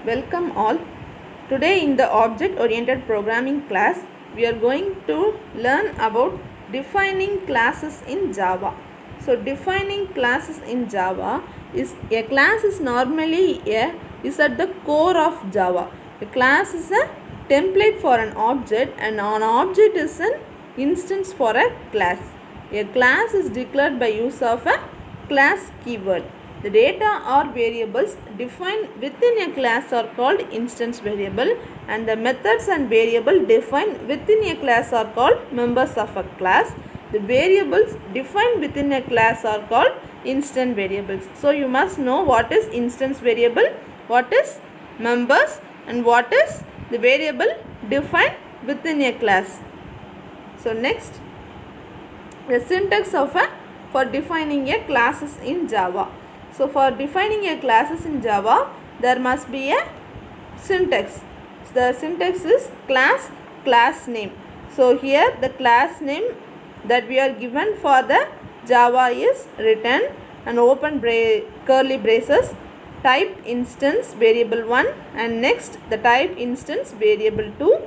Welcome all. Today in the object oriented programming class we are going to learn about defining classes in Java. So defining classes in Java is a class is normally is at the core of Java. A class is a template for an object and an object is an instance for a class. A class is declared by use of a class keyword. The data or variables defined within a class are called instance variable, and the methods and variable defined within a class are called members of a class. The variables defined within a class are called instance variables. So you must know what is instance variable, what is members, and what is the variable defined within a class. So next, the syntax for defining a classes in Java. So for defining a classes in Java, there must be a syntax. So the syntax is class name. So here the class name that we are given for the Java is written and open curly braces, type instance variable 1, and next the type instance variable 2,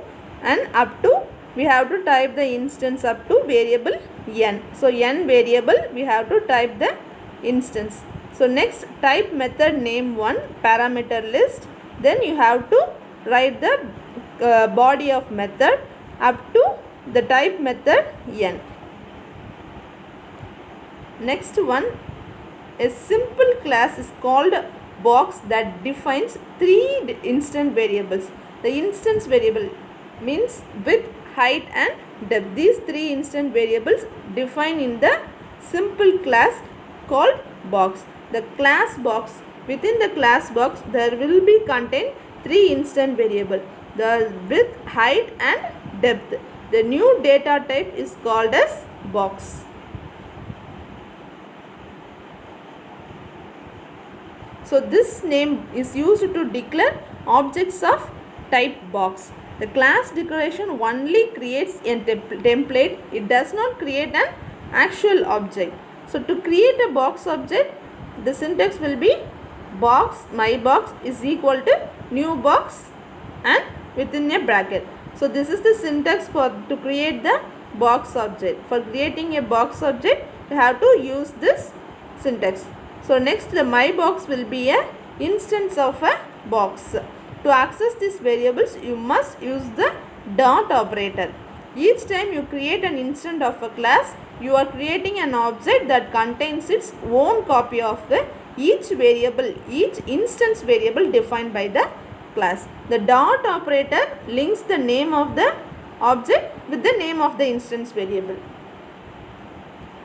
and up to we have to type the instance up to variable n. So n variable we have to type the instance. So next, type method name 1 parameter list, then you have to write the body of method up to the type method n. Next one, a simple class is called box that defines 3 instant variables. The instance variable means width, height and depth. These 3 instant variables defined in the simple class called box. The class box, within the class box there will be contain 3 instant variable, the width, height and depth. The new data type is called as box. So this name is used to declare objects of type box. The class declaration only creates a template, it does not create an actual object. So to create a box object, the syntax will be box my box is equal to new box and within a bracket. So this is the syntax for to create the box object. For creating a box object, you have to use this syntax. So next, the my box will be a instance of a box. To access these variables, you must use the dot operator. Each time you create an instance of a class, you are creating an object that contains its own copy of each variable, each instance variable defined by the class. The dot operator links the name of the object with the name of the instance variable.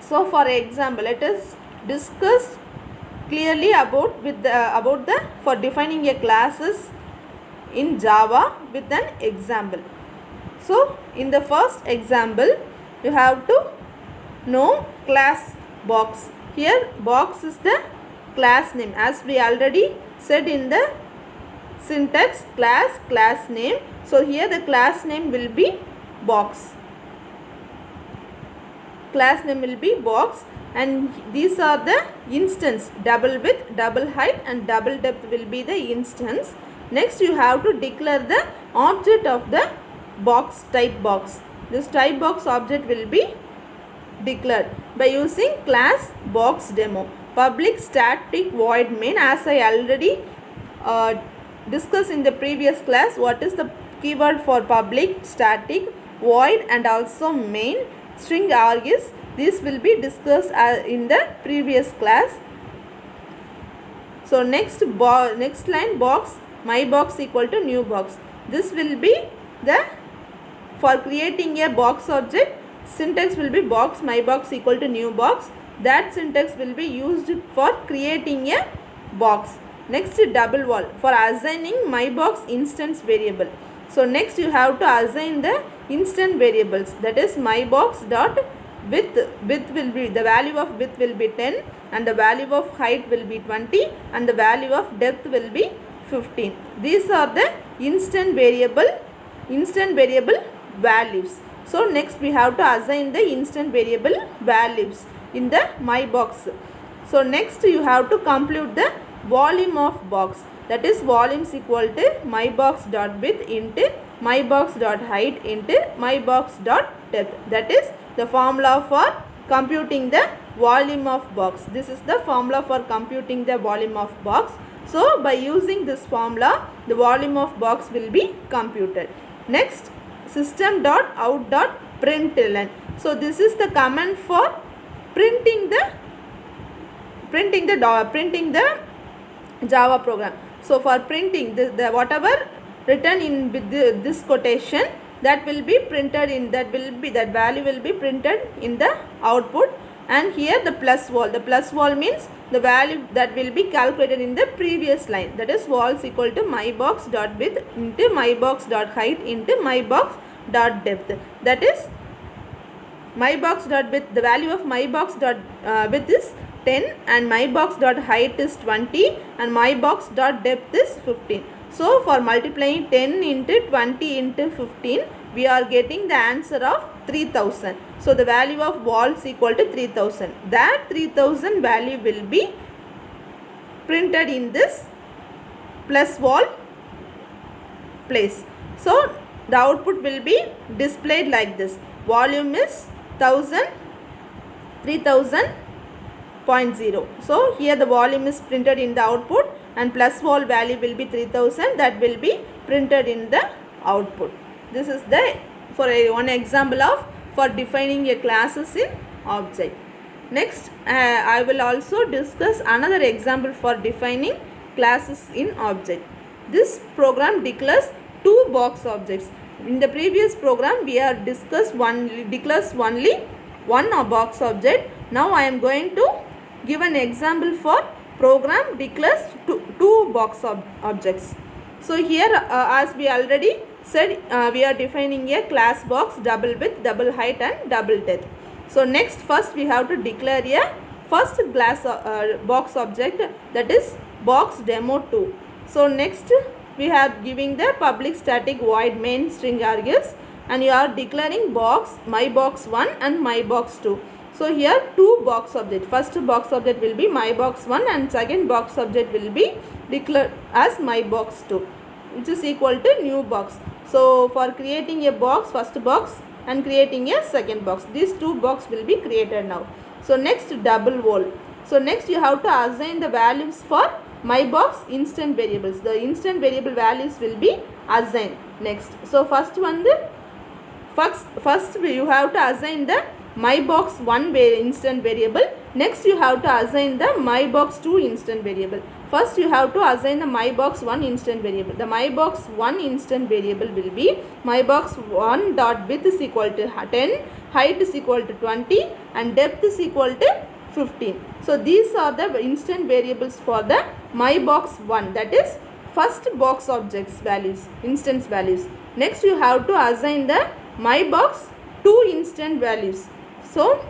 So for example, let us discuss clearly about for defining a classes in Java with an example. So in the first example, you have to know class box. Here box is the class name, as we already said in the syntax class name. So here the class name will be box. Class name will be box, and these are the instance, double width, double height and double depth will be the instance. Next you have to declare the object of the box, type box. This type box object will be declared by using class box demo. Public static void main, as I already discussed in the previous class, what is the keyword for public, static, void and also main, string args. This will be discussed in the previous class. So next line, box my box equal to new box. This will be the, for creating a box object, syntax will be box my box equal to new box. That syntax will be used for creating a box. Next, double wall, for assigning my box instance variable. So next you have to assign the instant variables, that is my box dot width will be, the value of width will be 10 and the value of height will be 20 and the value of depth will be 15. These are the instant variable values. So next we have to assign the instant variable values in the my box. So next you have to compute the volume of box, that is volume is equal to my box dot width into my box dot height into my box dot depth. That is the formula for computing the volume of box. This is the formula for computing the volume of box. So by using this formula, the volume of box will be computed. Next, system dot out dot println. So this is the command for printing the Java program. So for printing the whatever written in with this quotation, that will be printed in, that value will be printed in the output. And here the plus wall means the value that will be calculated in the previous line, that is wall is equal to my box dot width into my box dot height into my box dot depth. That is my box dot width, the value of my box dot width is 10 and my box dot height is 20 and my box dot depth is 15. So for multiplying 10 into 20 into 15, we are getting the answer of 3000. So the value of wall is equal to 3000. That 3000 value will be printed in this plus wall place. So the output will be displayed like this. Volume is 1000, 3000.0. So here the volume is printed in the output and plus wall value will be 3000, that will be printed in the output. This is the one example of for defining a classes in object. Next, I will also discuss another example for defining classes in object. This program declares two box objects. In the previous program, we have declares only one box object. Now I am going to give an example for program declares two box objects. So here as we already said, we are defining a class box, double width, double height and double depth. So next, first we have to declare a first box object, that is box demo 2. So next we are giving the public static void main string argues and you are declaring box my box 1 and my box 2. So here two box object, first box object will be my box 1 and second box object will be declared as my box 2, which is equal to new box. So for creating a box, first box and creating a second box, these two box will be created now. So next, double wall. So next you have to assign the values for my box instant variables. The instant variable values will be assigned next. So first one, first you have to assign the my box 1 instant variable. Next you have to assign the my box 2 instant variable. First you have to assign the my box 1 instant variable. The my box 1 instant variable will be my box 1 dot width is equal to 10, height is equal to 20 and depth is equal to 15. So these are the instant variables for the my box 1, that is first box objects values, instance values. Next you have to assign the my box 2 instant values. So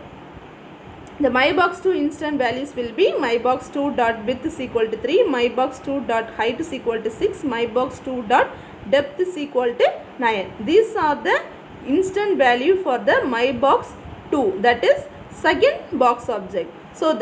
the my box 2 instant values will be my box 2 dot width is equal to 3, my box 2 dot height is equal to 6, my box 2 dot depth is equal to 9. These are the instant value for the my box 2, that is second box object. So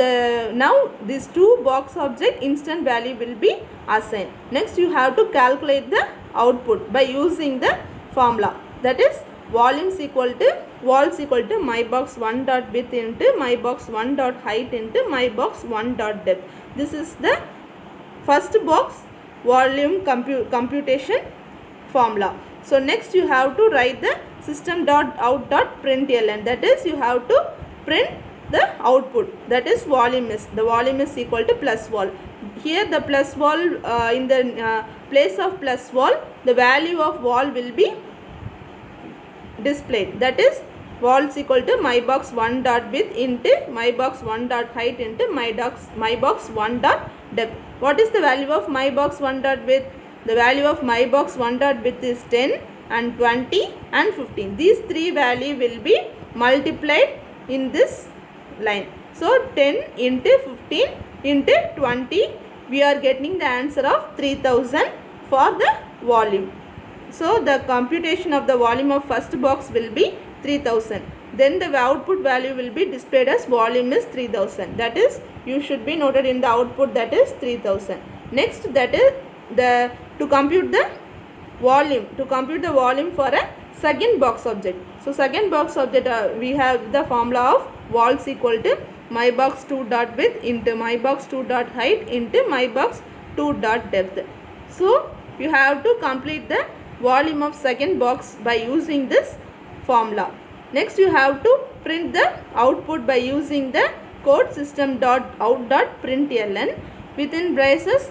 now these two box object instant value will be assigned. Next you have to calculate the output by using the formula, that is volume is equal to wall is equal to my box 1 dot width into my box 1 dot height into my box 1 dot depth. This is the first box volume computation formula. So next you have to write the system dot out dot println, that is you have to print the output, that is volume is equal to plus wall. Here the plus wall in the place of plus wall, the value of wall will be displayed, that is wall is equal to my box 1 dot width into my box 1 dot height into my box 1 dot depth. What is the value of my box 1 dot width? The value of my box 1 dot width is 10 and 20 and 15. These three value will be multiplied in this line. So 10 into 15 into 20, we are getting the answer of 3000 for the volume. So the computation of the volume of first box will be 3000. then the output value will be displayed as volume is 3000. That is, you should be noted in the output, that is 3000. Next, that is to compute the volume for a second box object. So second box object, we have the formula of walls equal to mybox2 dot width into mybox2 dot height into mybox2 dot depth. So you have to complete the volume of second box by using this formula. Next, you have to print the output by using the code system dot out dot println within braces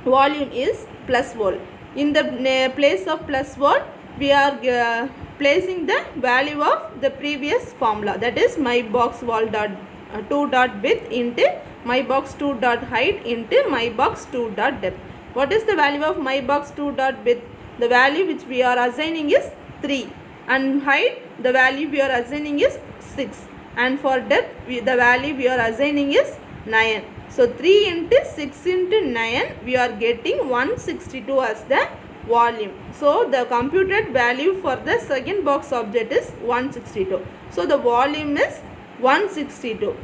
volume is plus vol. In the place of plus vol, we are placing the value of the previous formula, that is mybox2 dot width into mybox2 dot height into mybox2 dot depth. What is the value of mybox2 dot width? The value which we are assigning is 3, and height the value we are assigning is 6, and for depth the value we are assigning is 9. So 3 into 6 into 9, we are getting 162 as the volume. So the computed value for the second box object is 162. So the volume is 162.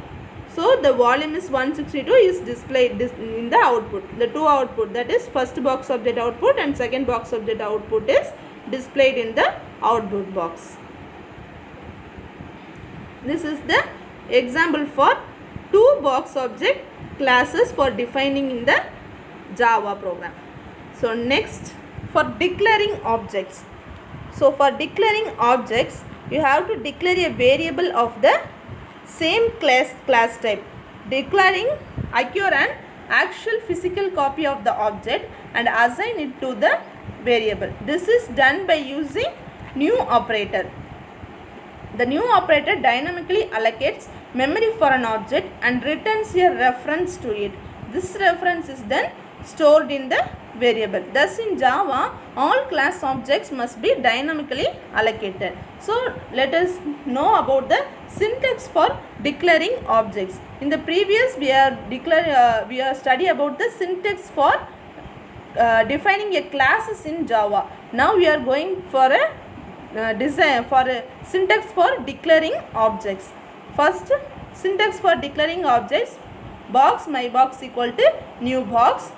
So the volume is 162 is displayed in the output. The two output, that is first box object output and second box object output, is displayed in the output box. This is the example for two box object classes for defining in the Java program. So next, for declaring objects. So for declaring objects, you have to declare a variable of the same class type, declaring acquire an actual physical copy of the object and assign it to the variable. This is done by using new operator. The new operator dynamically allocates memory for an object and returns a reference to it. This reference is then stored in the variable. Thus in Java, all class objects must be dynamically allocated. So let us know about the syntax for declaring objects. In the previous we are study about the syntax for defining a classes in Java. Now we are going for a syntax for declaring objects. First, syntax for declaring objects: box mybox equal to new box,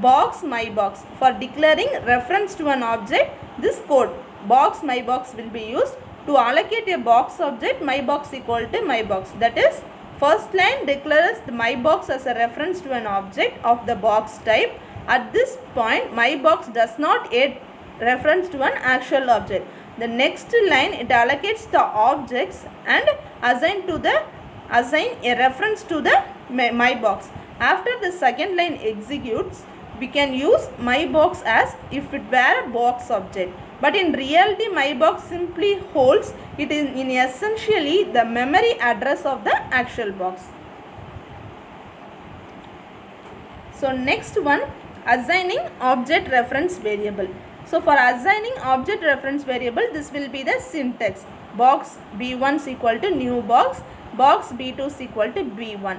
box mybox. For declaring reference to an object, this code box mybox will be used to allocate a box object mybox equal to mybox. That is, first line declares the mybox as a reference to an object of the box type. At this point, mybox does not add reference to an actual object. The next line, it allocates the objects and assign a reference to the mybox. After the second line executes, we can use mybox as if it were a box object. But in reality, mybox simply holds it in essentially the memory address of the actual box. So next one, assigning object reference variable. So for assigning object reference variable, this will be the syntax: box b1 is equal to new box, box b2 is equal to b1.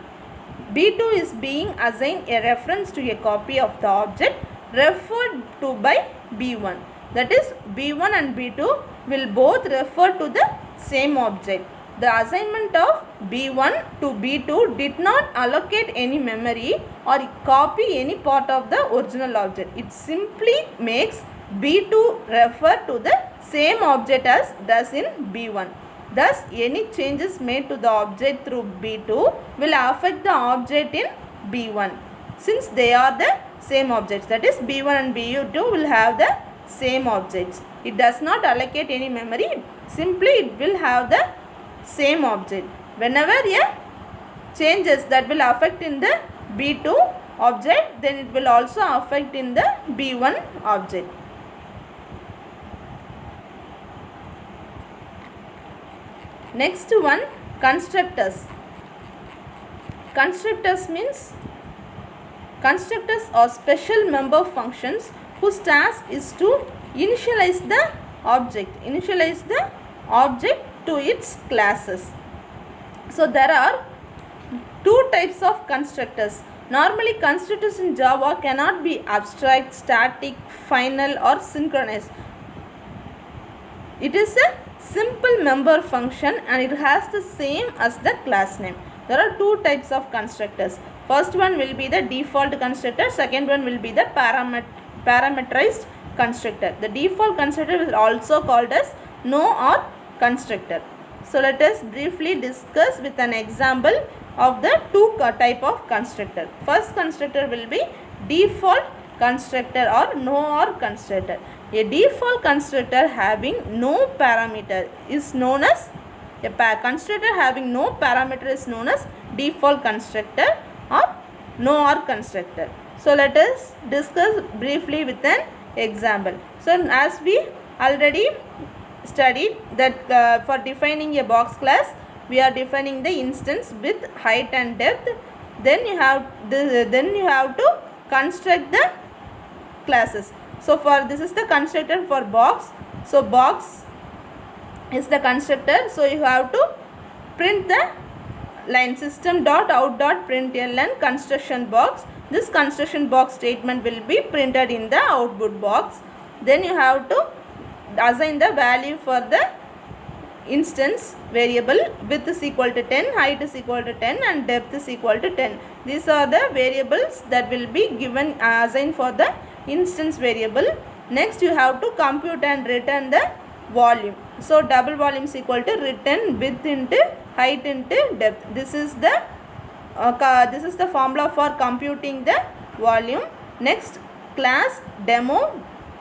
b2 is being assigned a reference to a copy of the object referred to by b1. That is, b1 and b2 will both refer to the same object. The assignment of b1 to b2 did not allocate any memory or copy any part of the original object. It simply makes b2 refer to the same object as does in b1. Thus, any changes made to the object through b2 will affect the object in b1, since they are the same objects. That is, b1 and b2 will have the same objects. It does not allocate any memory. Simply it will have the same object. Whenever a changes that will affect in the b2 object, then it will also affect in the b1 object. Next one, constructors. Constructors are special member functions whose task is to initialize the object to its classes. So there are two types of constructors. Normally, constructors in Java cannot be abstract, static, final or synchronous. It is a simple member function and it has the same as the class name. There are two types of constructors. First one will be the default constructor, second one will be the parameterized constructor. The default constructor is also called as no or constructor. So let us briefly discuss with an example of the two type of constructor. First constructor will be default constructor or no or constructor. A default constructor having no parameter is known as a constructor having no parameter is known as default constructor or no or constructor. So let us discuss briefly with an example. So as we already studied that for defining a box class, we are defining the instance with height and depth. Then you have to construct the classes. So for this is the constructor for box. So box is the constructor. So you have to print the line system.out.println construction box. This construction box statement will be printed in the output box. Then you have to assign the value for the instance variable. Width is equal to 10, height is equal to 10 and depth is equal to 10. These are the variables that will be given assigned for the instance variable. Next you have to compute and return the volume. So double volume is equal to return width into height into depth. This is the formula for computing the volume. Next class demo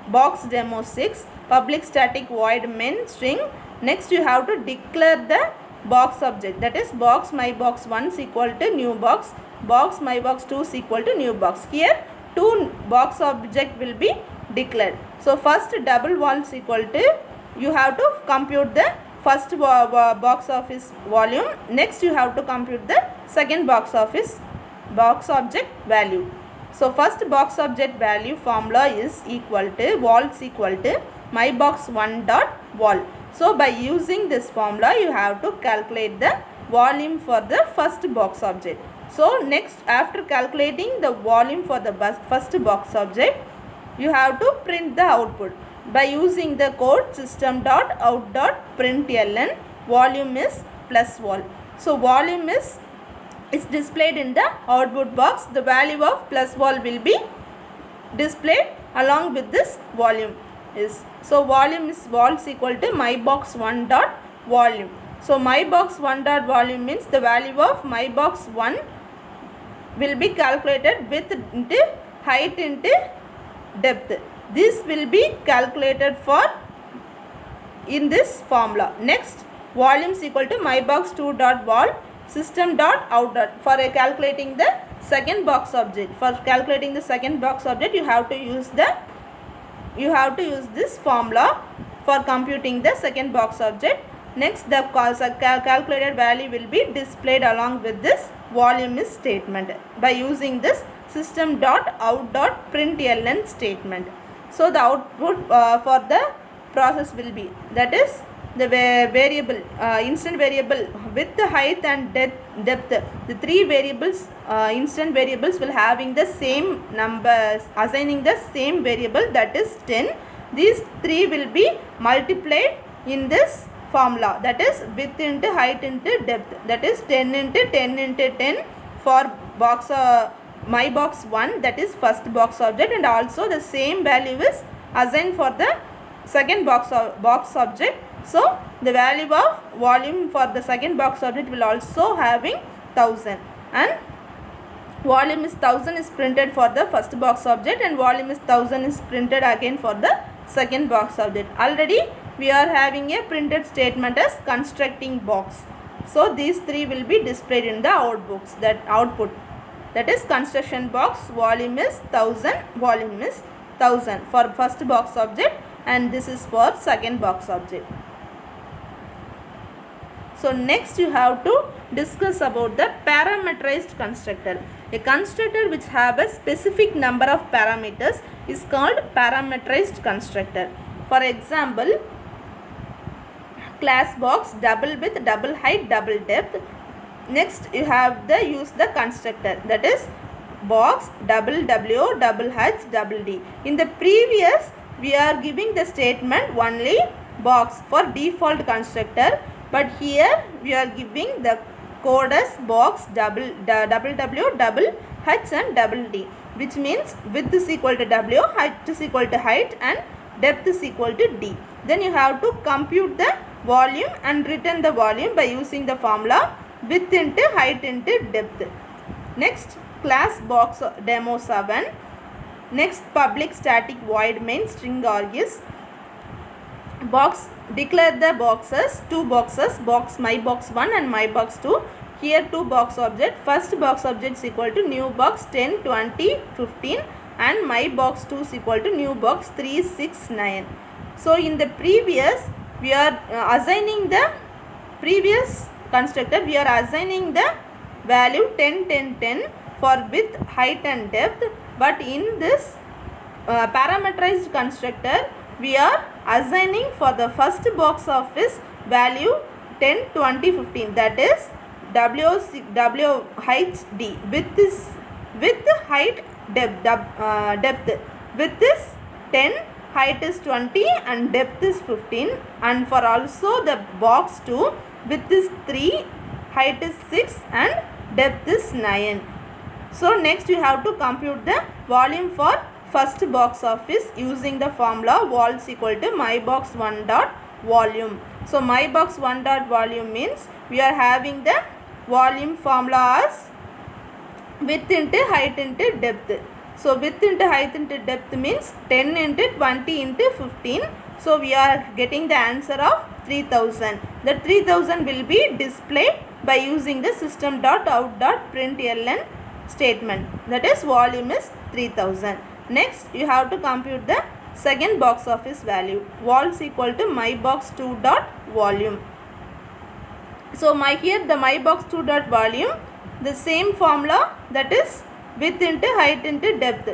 box demo 6 public static void main string. Next you have to declare the box object, that is box mybox1 is equal to new box mybox2 is equal to new box. Here two box object will be declared. So first double wall is equal to, you have to compute the first box office volume. Next you have to compute the second box object value. So first box object value formula is equal to wall is equal to mybox1 dot wall. So by using this formula you have to calculate the volume for the first box object. So next after calculating the volume for the first box object, you have to print the output by using the code system.out.println volume is plus wall. So volume is displayed in the output box. The value of plus wall will be displayed along with this volume. So volume is wall is equal to mybox1 dot volume. So mybox1 dot volume means the value of mybox1 will be calculated width into height into depth. This will be calculated for in this formula. Next volume is equal to mybox2 dot wall system dot out dot for calculating the second box object. For calculating the second box object you have to use this formula for computing the second box object. Next the calculated value will be displayed along with this volume is statement by using this system.out.println statement. So the output for the process will be, that is the variable instant variable with the height and depth. The three variables instant variables will having the same numbers, assigning the same variable, that is 10. These three will be multiplied in this formula, that is width into height into depth, that is 10 into 10 into 10 for box mybox1, that is first box object, and also the same value is assigned for the second box object. So the value of volume for the second box object will also having 1000, and volume is 1000 is printed for the first box object and volume is 1000 is printed again for the second box object. Already we are having a printed statement as constructing box. So these three will be displayed in the output, that is construction box volume is 1000, volume is 1000 for first box object, and this is for second box object. So next you have to discuss about the parameterized constructor. A constructor which have a specific number of parameters is called parameterized constructor. For example, class box double width, double height, double depth. Next you have the use the constructor, that is box double w, double h, double d. In the previous we are giving the statement only box for default constructor, but here we are giving the code as box double w double h and double d, which means width is equal to w, height is equal to height, and depth is equal to d. Then you have to compute the volume and return the volume by using the formula width into height into depth. Next, class box demo 7. Next, public static void main string argues box. Declare the boxes, two boxes, box my box 1 and my box 2. Here two box object. First box object is equal to new box 10 20 15 and my box 2 is equal to new box 3 6 9. So in the previous we are assigning the previous constructor, we are assigning the value 10 10 10 for width, height and depth, but in this parameterized constructor we are assigning for the first box of this value 10 20 15, that is w height d, width is width, height, depth. Width is 10, height is 20 and depth is 15, and for also the box 2 width is 3, height is 6 and depth is 9. So next you have to compute the volume for first box office using the formula vol is equal to my box 1 dot volume. So my box 1 dot volume means we are having the volume formula as width into height into depth. So width into height into depth means 10 into 20 into 15. So we are getting the answer of 3000. The 3000 will be displayed by using the system.out.println statement, that is volume is 3000. Next you have to compute the second box office value, vol is equal to my box 2 dot volume. So here the my box 2 dot volume, the same formula, that is width into height into depth,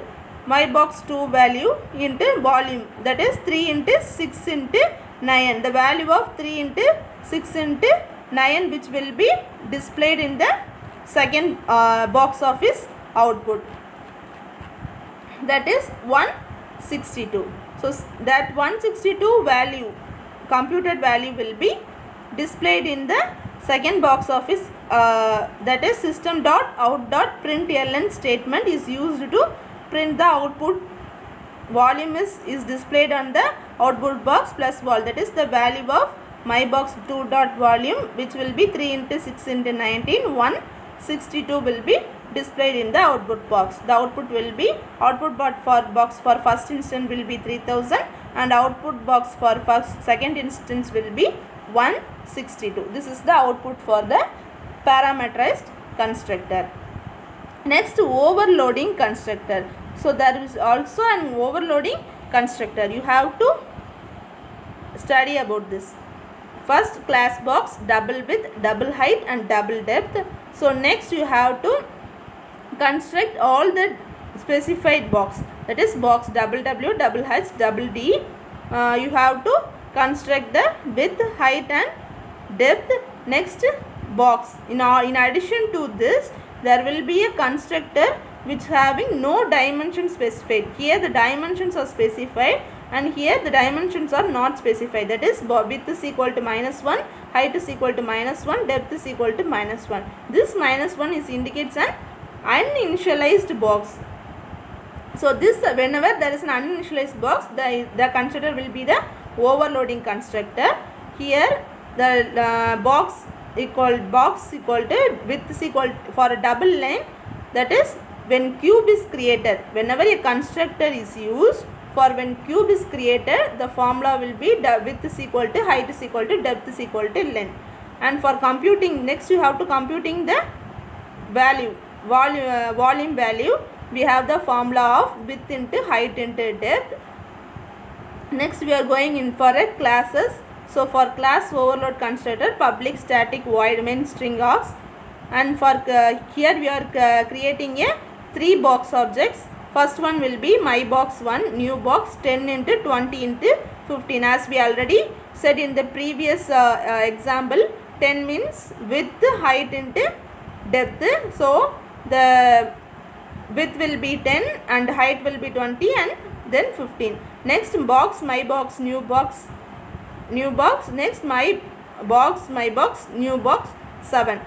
my box 2 value into volume, that is 3 into 6 into 9, the value of 3 into 6 into 9 which will be displayed in the second box office output, that is 162. So that 162 value, computed value, will be displayed in the second box office, that is system.out.println statement is used to print the output. Volume is displayed on the output box plus vol, that is the value of my box 2 dot volume, which will be 3 into 6 into 19, 162 will be displayed in the output box. The output will be, output box for first instance will be 3000 and output box for second instance will be 162. This is the output for the parameterized constructor. Next, overloading constructor. So there is also an overloading constructor. You have to study about this. First, class box double width, double height and double depth. So next you have to construct all the specified box, that is box double w, double h, double d. You have to construct the width, height and depth. Next, box. In addition to this, there will be a constructor which having no dimension specified. Here the dimensions are specified and here the dimensions are not specified, that is width is equal to -1, height is equal to -1, depth is equal to -1. This -1 is indicates an uninitialized box. So this, whenever there is an uninitialized box, the constructor will be the overloading constructor. Here the box equal to width is equal to, for a double line, that is when cube is created, whenever a constructor is used for when cube is created, the formula will be width is equal to height is equal to depth is equal to length. And for computing, next you have to computing the value, volume value, we have the formula of width into height into depth. Next we are going in for a classes. So for class overload constructor, public static void main string args, and for here we are creating a 3 box objects. First one will be my box 1, new box 10 into 20 into 15, as we already said in the previous example. 10 means width, height into depth. So the width will be 10 and height will be 20 and then 15. Next, box my box new box new box. Next my box, new box, 7.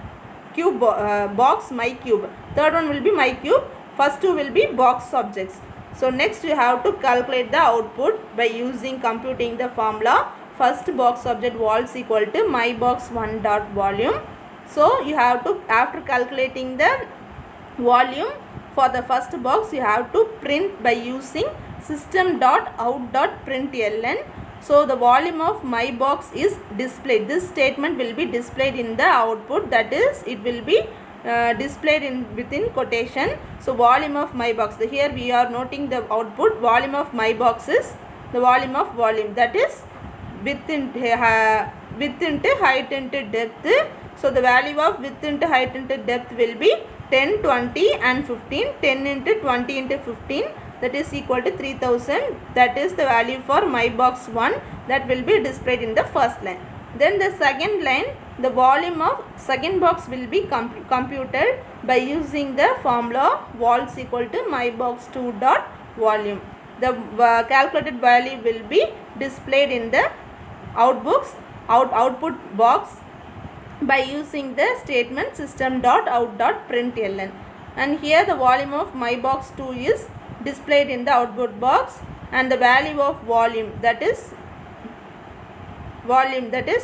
Cube box, my cube. Third one will be my cube. First two will be box objects. So next you have to calculate the output by using computing the formula. First box object wall is equal to my box 1 dot volume. So you have to, after calculating the volume for the first box, you have to print by using system.out.println. So the volume of my box is displayed. This statement will be displayed in the output, that is it will be displayed in within quotation. So volume of my box, here we are noting the output. Volume of my box is the volume of volume, that is width into height into depth. So the value of width into height into depth will be 10, 20 and 15. 10 into 20 into 15, that is equal to 3000. That is the value for my box 1, that will be displayed in the first line. Then the second line, the volume of second box will be computed by using the formula wall is equal to my box 2 dot volume. The calculated value will be displayed in the output box by using the statement system.out.println. And here the volume of my box 2 is displayed in the output box, and the value of volume, that is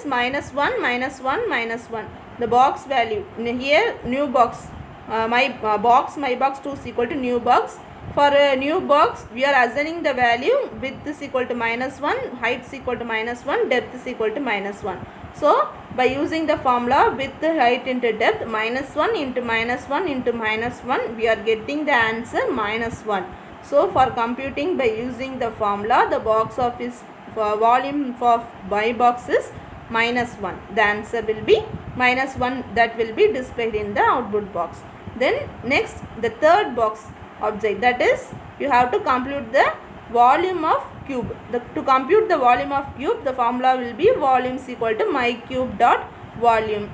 minus 1 minus 1 minus 1. The box value here, new box, my box 2 is equal to new box. For a new box, we are assigning the value width is equal to minus 1, height is equal to minus 1, depth is equal to minus 1. So by using the formula width, height into depth, minus 1 into minus 1 into minus 1, we are getting the answer minus 1. So for computing by using the formula, the box office for volume for my box is minus 1. The answer will be minus 1, that will be displayed in the output box. Then next, the third box object, that is you have to compute the volume of cube. To compute the volume of cube, the formula will be volume is equal to my cube dot volume.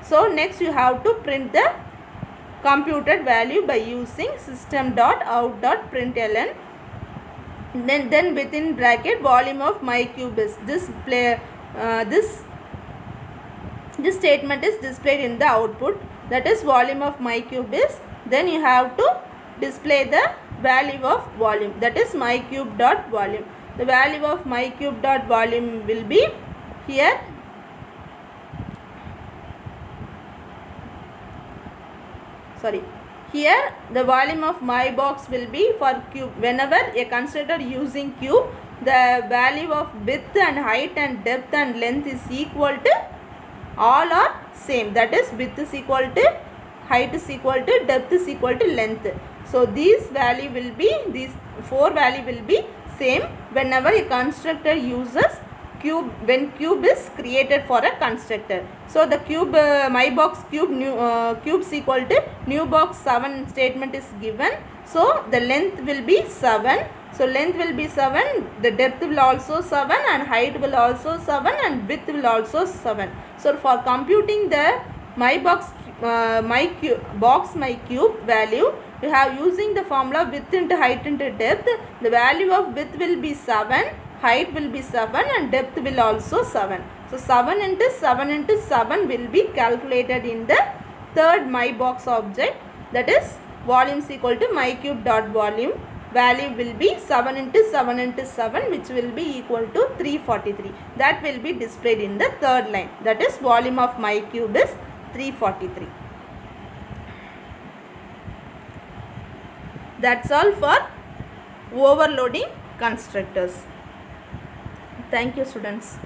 So next you have to print the computed value by using system.out.println. Then within bracket, volume of my cube is this statement is displayed in the output, that is volume of my cube is. Then you have to display the value of volume, that is my cube dot volume. The value of my cube dot volume will be here. Here the volume of my box will be for cube. Whenever a constructor using cube, the value of width and height and depth and length is equal to, all are same, that is width is equal to, height is equal to, depth is equal to length. So these value will be, these four value will be same whenever a constructor uses cube, when cube is created for a constructor. So the cube, my box cube, cube is equal to new box 7 statement is given. So the length will be 7. So length will be 7, the depth will also 7, and height will also 7, and width will also 7. So for computing the my box my cube value, you have using the formula width into height into depth. The value of width will be 7, height will be 7, and depth will also 7. So 7 into 7 into 7 will be calculated in the third my box object, that is volume is equal to my cube dot volume. Value will be 7 into 7 into 7, which will be equal to 343. That will be displayed in the third line, that is volume of my cube is 343. That's all for overloading constructors. Thank you, students.